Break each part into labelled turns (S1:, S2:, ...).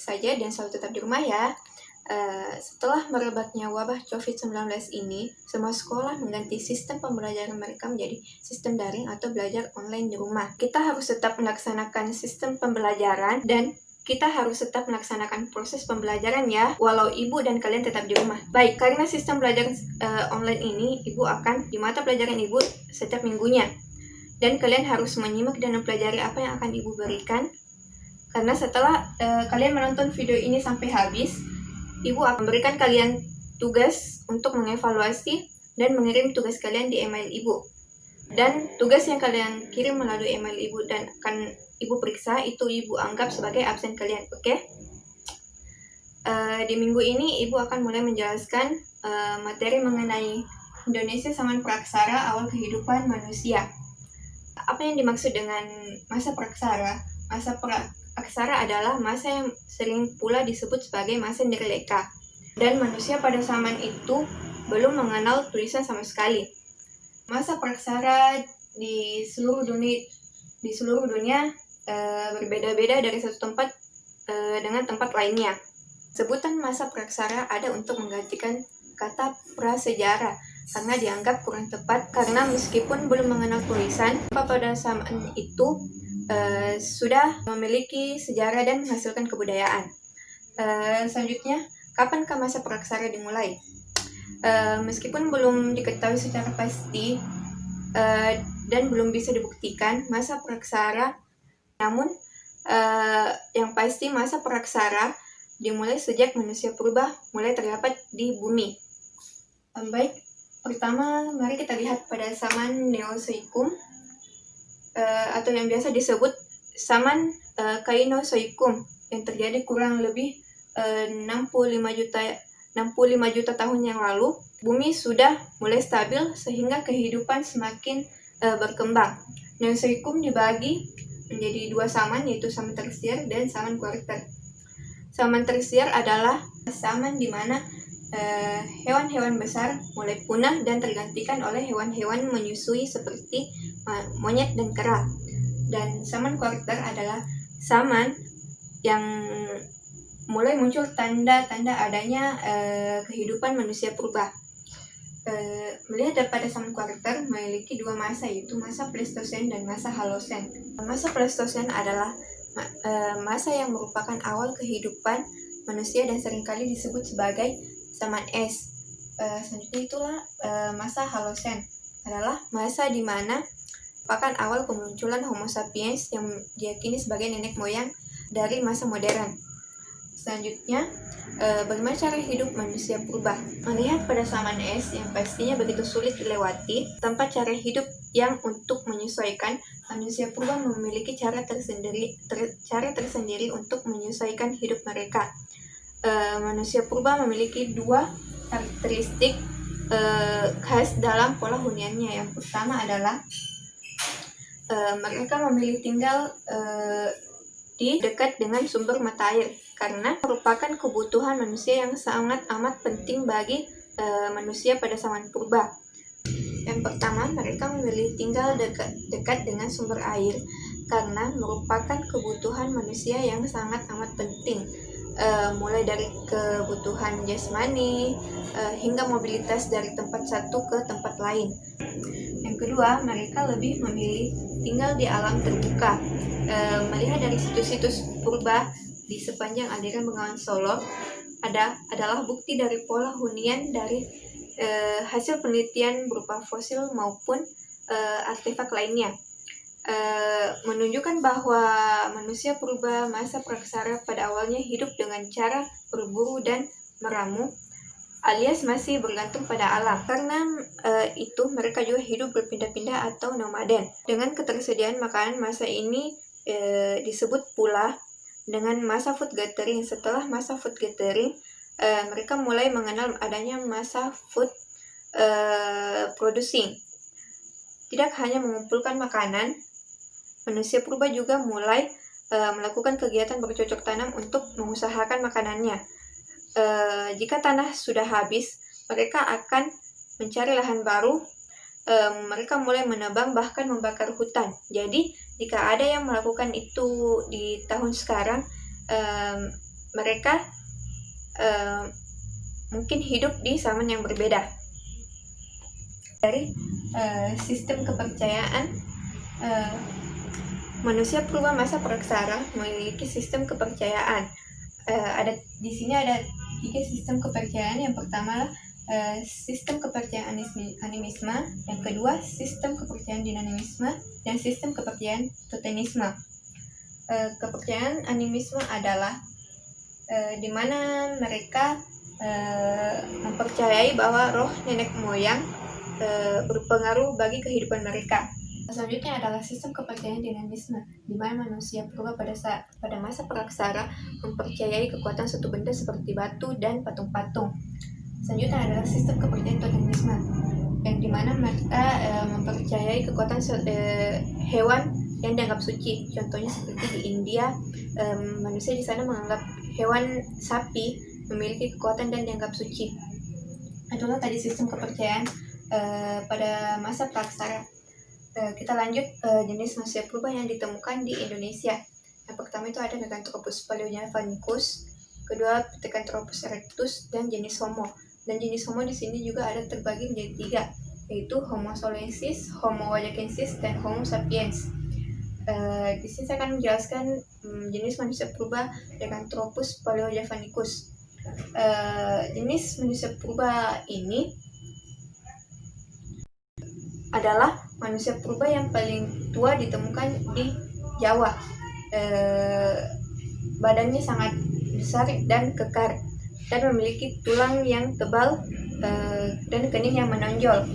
S1: saja dan selalu tetap di rumah ya. Setelah merebaknya wabah COVID-19 ini, semua sekolah mengganti sistem pembelajaran mereka menjadi sistem daring atau belajar online di rumah. Kita harus tetap melaksanakan sistem pembelajaran dan kita harus tetap melaksanakan proses pembelajaran ya, walau ibu dan kalian tetap di rumah. Baik, karena sistem belajar online ini, ibu akan di mata pelajaran ibu setiap minggunya. Dan kalian harus menyimak dan mempelajari apa yang akan ibu berikan. Karena setelah kalian menonton video ini sampai habis, ibu akan memberikan kalian tugas untuk mengevaluasi dan mengirim tugas kalian di email ibu. Dan tugas yang kalian kirim melalui email ibu dan akan ibu periksa, itu ibu anggap sebagai absen kalian, oke? Di minggu ini ibu akan mulai menjelaskan materi mengenai Indonesia Zaman Praksara, awal kehidupan manusia. Apa yang dimaksud dengan masa praksara? Masa praksara adalah masa yang sering pula disebut sebagai masa nirleka. Dan manusia pada zaman itu belum mengenal tulisan sama sekali. Masa praksara di seluruh dunia berbeda-beda dari satu tempat dengan tempat lainnya. Sebutan masa praksara ada untuk menggantikan kata prasejarah karena dianggap kurang tepat, karena meskipun belum mengenal tulisan, pada zaman itu sudah memiliki sejarah dan menghasilkan kebudayaan. Selanjutnya, kapankah masa praksara dimulai? Meskipun belum diketahui secara pasti dan belum bisa dibuktikan masa praksara, namun yang pasti masa praksara dimulai sejak manusia purba mulai terdapat di bumi. Baik, pertama mari kita lihat pada zaman Neozoikum atau yang biasa disebut zaman Kainozoikum yang terjadi kurang lebih 65 juta tahun yang lalu. Bumi sudah mulai stabil sehingga kehidupan semakin berkembang. Neozoikum dibagi menjadi dua zaman, yaitu zaman tersier dan zaman kuarter. Zaman tersier adalah zaman di mana hewan-hewan besar mulai punah dan tergantikan oleh hewan-hewan menyusui seperti monyet dan kera. Dan zaman kuarter adalah zaman yang mulai muncul tanda-tanda adanya kehidupan manusia purba. Melihat daripada zaman kuarter memiliki dua masa, yaitu masa Pleistosen dan masa Halosen. Masa Pleistosen adalah masa yang merupakan awal kehidupan manusia dan seringkali disebut sebagai zaman es. Selanjutnya itulah masa Halosen, adalah masa di mana merupakan awal kemunculan Homo sapiens yang diyakini sebagai nenek moyang dari masa modern. Selanjutnya, bagaimana cara hidup manusia purba? Melihat pada zaman es yang pastinya begitu sulit dilewati, tanpa cara hidup yang untuk menyesuaikan, manusia purba memiliki cara tersendiri untuk menyesuaikan hidup mereka. Manusia purba memiliki dua karakteristik khas dalam pola huniannya. Yang pertama adalah mereka memilih tinggal di dekat dengan sumber mata air karena merupakan kebutuhan manusia yang sangat amat penting bagi manusia pada zaman purba. Yang pertama, mereka memilih tinggal dekat dengan sumber air karena merupakan kebutuhan manusia yang sangat amat penting, mulai dari kebutuhan jasmani hingga mobilitas dari tempat satu ke tempat lain. Yang kedua, mereka lebih memilih tinggal di alam terbuka. Melihat dari situs-situs purba di sepanjang aliran Bengawan Solo adalah bukti dari pola hunian dari hasil penelitian berupa fosil maupun artefak lainnya, menunjukkan bahwa manusia purba masa praksara pada awalnya hidup dengan cara berburu dan meramu, alias masih bergantung pada alam. Karena itu mereka juga hidup berpindah-pindah atau nomaden. Dengan ketersediaan makanan, masa ini disebut pula dengan masa food gathering. Setelah masa food gathering, mereka mulai mengenal adanya masa food producing. Tidak hanya mengumpulkan makanan, manusia purba juga mulai melakukan kegiatan bercocok tanam untuk mengusahakan makanannya. Jika tanah sudah habis, mereka akan mencari lahan baru. Mereka mulai menebang bahkan membakar hutan. Jadi jika ada yang melakukan itu di tahun sekarang, mereka mungkin hidup di zaman yang berbeda. Dari sistem kepercayaan, manusia purba masa praksara memiliki sistem kepercayaan. Di sini ada 3 sistem kepercayaan. Yang pertama sistem kepercayaan animisme, yang kedua sistem kepercayaan dinamisme, dan sistem kepercayaan totemisme. Kepercayaan animisme adalah di mana mereka mempercayai bahwa roh nenek moyang berpengaruh bagi kehidupan mereka. Selanjutnya adalah sistem kepercayaan dinamisme, di mana manusia purba pada masa praksara mempercayai kekuatan suatu benda seperti batu dan patung-patung. Selanjutnya adalah sistem kepercayaan totemisme, yang di mana mereka mempercayai kekuatan hewan yang dianggap suci. Contohnya seperti di India, manusia di sana menganggap hewan sapi memiliki kekuatan dan dianggap suci. Itulah tadi sistem kepercayaan pada masa praksara. Kita lanjut jenis manusia purba yang ditemukan di Indonesia. Yang pertama itu ada Meganthropus paleojavanicus, kedua Pithecanthropus erectus, dan jenis Homo. Dan jenis Homo di sini juga ada terbagi menjadi 3, yaitu Homo saulensis, Homo wajakensis, dan Homo sapiens. Di sini saya akan menjelaskan jenis manusia purba Meganthropus paleojavanicus. Jenis manusia purba ini adalah manusia purba yang paling tua ditemukan di Jawa. Badannya sangat besar dan kekar, dan memiliki tulang yang tebal dan kening yang menonjol.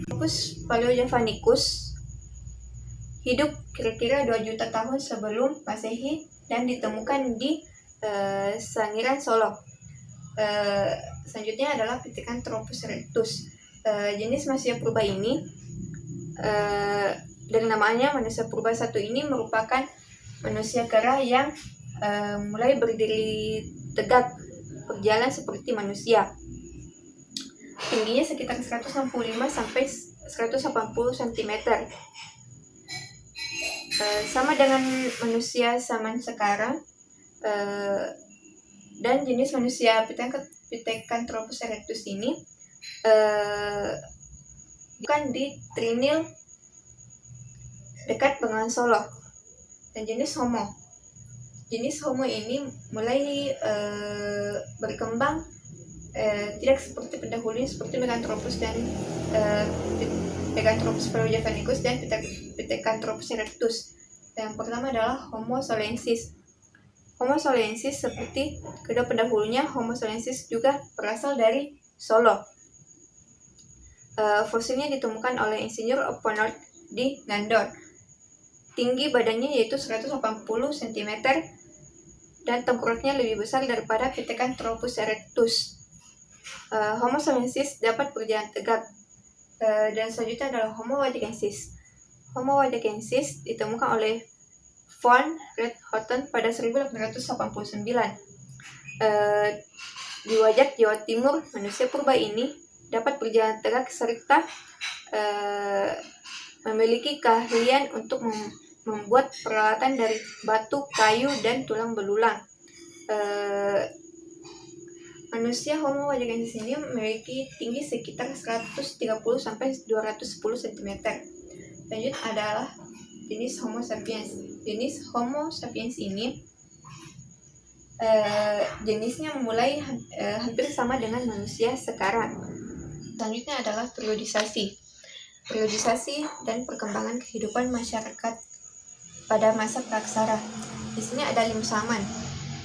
S1: Meganthropus paleojavanicus hidup kira-kira 2 juta tahun sebelum Masehi dan ditemukan di Sangiran, Solo. Selanjutnya adalah Pithecanthropus erectus. Jenis manusia purba ini dari namanya manusia purba 1 ini merupakan manusia kera yang mulai berdiri tegak, berjalan seperti manusia. Tingginya sekitar 165 sampai 180 cm. Sama dengan manusia zaman sekarang. Dan jenis manusia Pithecanthropus erectus ini bukan di Trinil dekat Bengawan Solo. Dan jenis Homo ini mulai berkembang tidak seperti pendahulunya seperti Meganthropus dan Meganthropus paleojavanicus dan Pithecanthropus erectus. Yang pertama adalah Homo saulensis. Homo saulensis seperti kedua pendahulunya, Homo saulensis juga berasal dari Solo. Fosilnya ditemukan oleh insinyur Oponort di Ngandor. Tinggi badannya yaitu 180 cm dan tengkoraknya lebih besar daripada Pithecanthropus erectus. Homo saulensis dapat berjalan tegak. Dan selanjutnya adalah Homo wajakensis. Homo wajakensis ditemukan oleh von Richthofen pada 1889. Di Wajak, Jawa Timur, manusia purba ini dapat berjalan tegak serta memiliki keahlian untuk membuat peralatan dari batu, kayu, dan tulang belulang. Manusia Homo wajakensis ini memiliki tinggi sekitar 130 sampai 210 cm. Lanjut adalah jenis Homo sapiens. Jenis Homo sapiens ini jenisnya mulai hampir sama dengan manusia sekarang. Selanjutnya adalah periodisasi. Periodisasi dan perkembangan kehidupan masyarakat pada masa praksara. Di sini ada 5 zaman,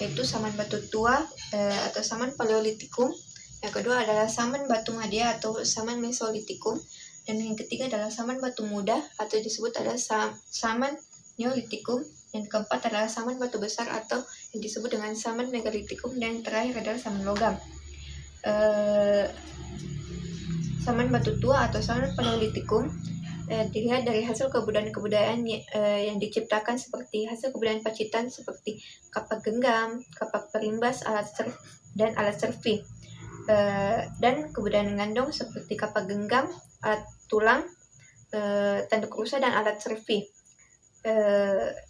S1: yaitu zaman batu tua atau zaman Paleolitikum. Yang kedua adalah zaman batu madia atau zaman Mesolitikum. Dan yang ketiga adalah zaman batu muda atau disebut adalah zaman Neolitikum. Yang keempat adalah zaman batu besar atau yang disebut dengan zaman Megalitikum. Dan yang terakhir adalah zaman logam. Zaman batu tua atau zaman Paleolitikum dilihat dari hasil kebudayaan yang diciptakan seperti hasil kebudayaan Pacitan seperti kapak genggam, kapak perimbas, dan alat servi. Dan kebudayaan Ngandong seperti kapak genggam, alat tulang, tanduk rusa, dan alat servi.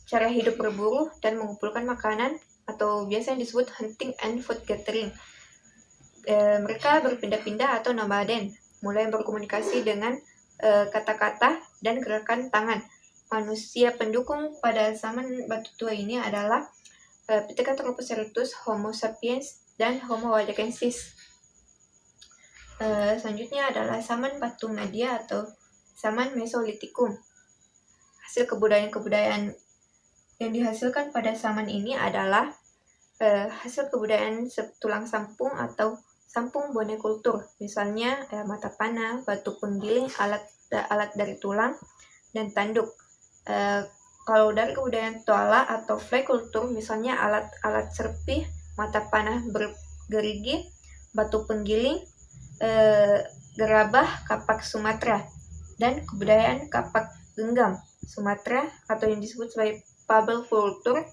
S1: Cara hidup berburu dan mengumpulkan makanan atau biasa disebut hunting and food gathering. Mereka berpindah-pindah atau nomaden, mulai berkomunikasi dengan kata-kata dan gerakan tangan. Manusia pendukung pada zaman batu tua ini adalah Pithecanthropus erectus, Homo sapiens, dan Homo wadakensis. Selanjutnya adalah zaman batu media atau zaman Mesolitikum. Hasil kebudayaan-kebudayaan yang dihasilkan pada zaman ini adalah hasil kebudayaan tulang sampung atau sampung bone kultur, misalnya mata panah, batu penggiling, alat dari tulang, dan tanduk. Kalau dari kebudayaan toala atau fly kultur, misalnya alat serpih, mata panah bergerigi, batu penggiling, gerabah, kapak Sumatera, dan kebudayaan kapak genggam Sumatera atau yang disebut sebagai pabel kultur,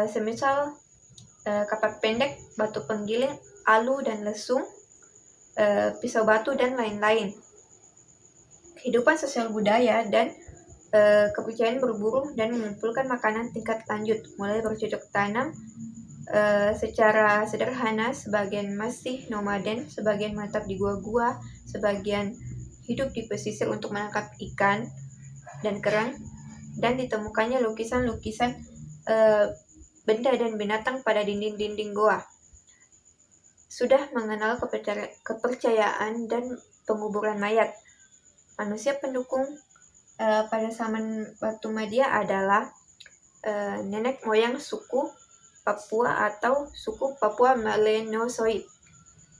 S1: semisal kapak pendek, batu penggiling, alu dan lesung, pisau batu, dan lain-lain. Kehidupan sosial budaya dan kepercayaan berburu dan mengumpulkan makanan tingkat lanjut, mulai bercocok tanam secara sederhana, sebagian masih nomaden, sebagian menetap di gua-gua, sebagian hidup di pesisir untuk menangkap ikan dan kerang, dan ditemukannya lukisan-lukisan benda dan binatang pada dinding-dinding goa. Sudah mengenal kepercayaan dan penguburan mayat. Manusia pendukung pada zaman batu media adalah nenek moyang suku Papua atau suku Papua Melanosoid.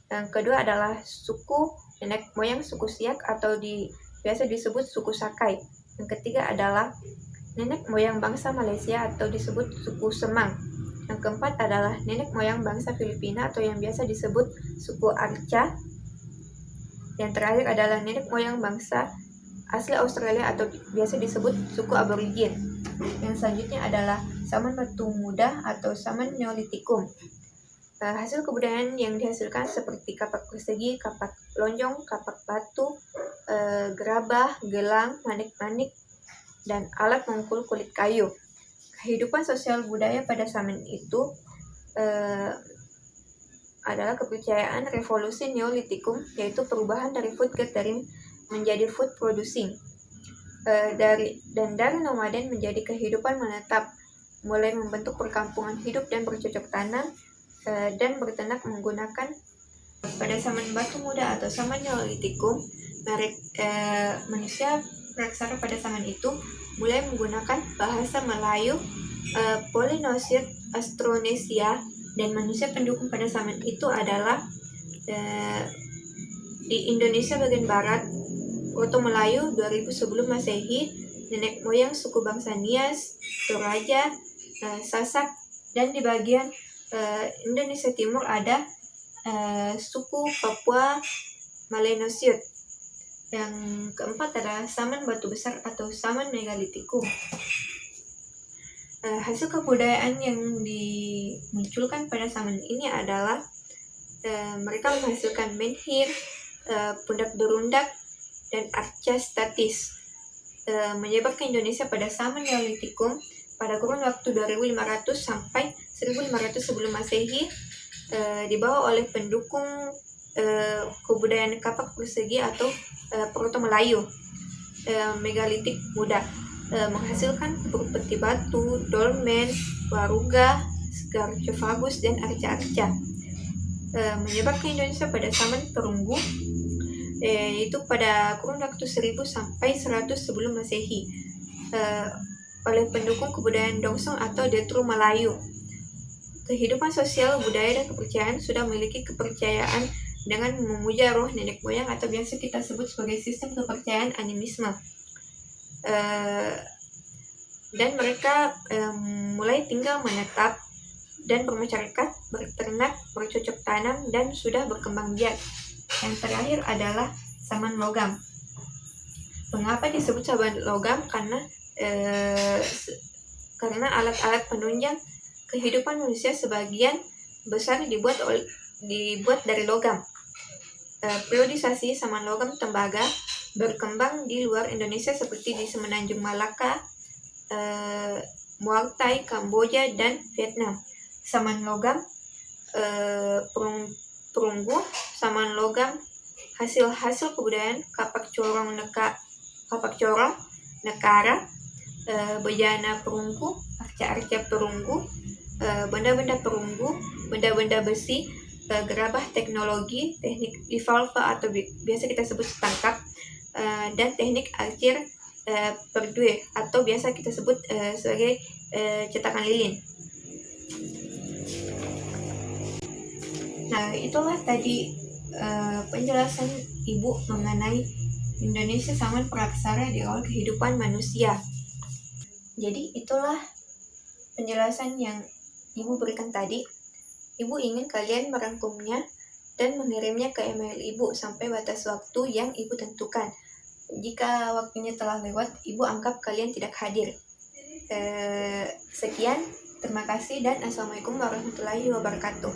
S1: Yang kedua adalah suku nenek moyang suku Siak atau biasa disebut suku Sakai. Yang ketiga adalah nenek moyang bangsa Malaysia atau disebut suku Semang. Yang keempat adalah nenek moyang bangsa Filipina atau yang biasa disebut suku Arca. Yang terakhir adalah nenek moyang bangsa asli Australia atau biasa disebut suku Aborigin. Yang selanjutnya adalah zaman batu muda atau zaman Neolitikum. Hasil kebudayaan yang dihasilkan seperti kapak persegi, kapak lonjong, kapak batu, gerabah, gelang, manik-manik, dan alat mengukul kulit kayu. Kehidupan sosial budaya pada zaman itu adalah kepercayaan revolusi Neolitikum, yaitu perubahan dari food gathering menjadi food producing. Dari nomaden menjadi kehidupan menetap, mulai membentuk perkampungan hidup dan bercocok tanam dan berternak menggunakan. Pada zaman batu muda atau zaman Neolitikum, manusia praksara pada zaman itu mulai menggunakan bahasa Melayu, Polynesia, Austronesia, dan manusia pendukung pada zaman itu adalah di Indonesia bagian barat, Proto Melayu 2000 sebelum Masehi, nenek moyang suku bangsa Nias, Toraja, Sasak, dan di bagian Indonesia Timur ada suku Papua Melanosoid. Yang keempat adalah zaman batu besar atau zaman Megalitikum. Hasil kebudayaan yang dimunculkan pada zaman ini adalah mereka menghasilkan menhir, pundak berundak, dan arca statis, menyebar ke Indonesia pada zaman Neolitikum pada kurun waktu 2500 sampai 1500 sebelum Masehi, dibawa oleh pendukung kebudayaan kapak persegi atau Proto Melayu. Megalitik muda menghasilkan peti batu, dolmen, waruga, sarcophagus, dan arca-arca. Menyebar ke Indonesia pada zaman Perunggu, yaitu pada kurun waktu 1000 sampai 100 sebelum Masehi, oleh pendukung kebudayaan Dongsong atau Detru Melayu. Kehidupan sosial, budaya, dan kepercayaan sudah memiliki kepercayaan dengan memuja roh nenek moyang atau biasa kita sebut sebagai sistem kepercayaan animisme. Dan mereka mulai tinggal menetap dan bermasyarakat, berternak, bercocok tanam, dan sudah berkembang biak. Yang terakhir adalah zaman logam. Mengapa disebut zaman logam? Karena alat-alat penunjang kehidupan manusia sebagian besar dibuat dari logam. Periodisasi zaman logam tembaga berkembang di luar Indonesia seperti di Semenanjung Malaka, Muay Thai, Kamboja, dan Vietnam. saman logam, perunggu, saman logam, hasil-hasil kebudayaan, kapak corong nekara, bejana perunggu, arca-arca perunggu, benda-benda perunggu, benda-benda besi, gerabah teknologi, teknik Livalva atau biasa kita sebut tangkap, dan teknik arsir perdue atau biasa kita sebut sebagai cetakan lilin. Nah, itulah tadi penjelasan Ibu mengenai Indonesia Saman Praksara di awal kehidupan manusia. Jadi itulah penjelasan yang Ibu berikan tadi. Ibu ingin kalian merangkumnya dan mengirimnya ke email Ibu sampai batas waktu yang Ibu tentukan. Jika waktunya telah lewat, Ibu anggap kalian tidak hadir. Sekian, terima kasih dan Assalamualaikum warahmatullahi wabarakatuh.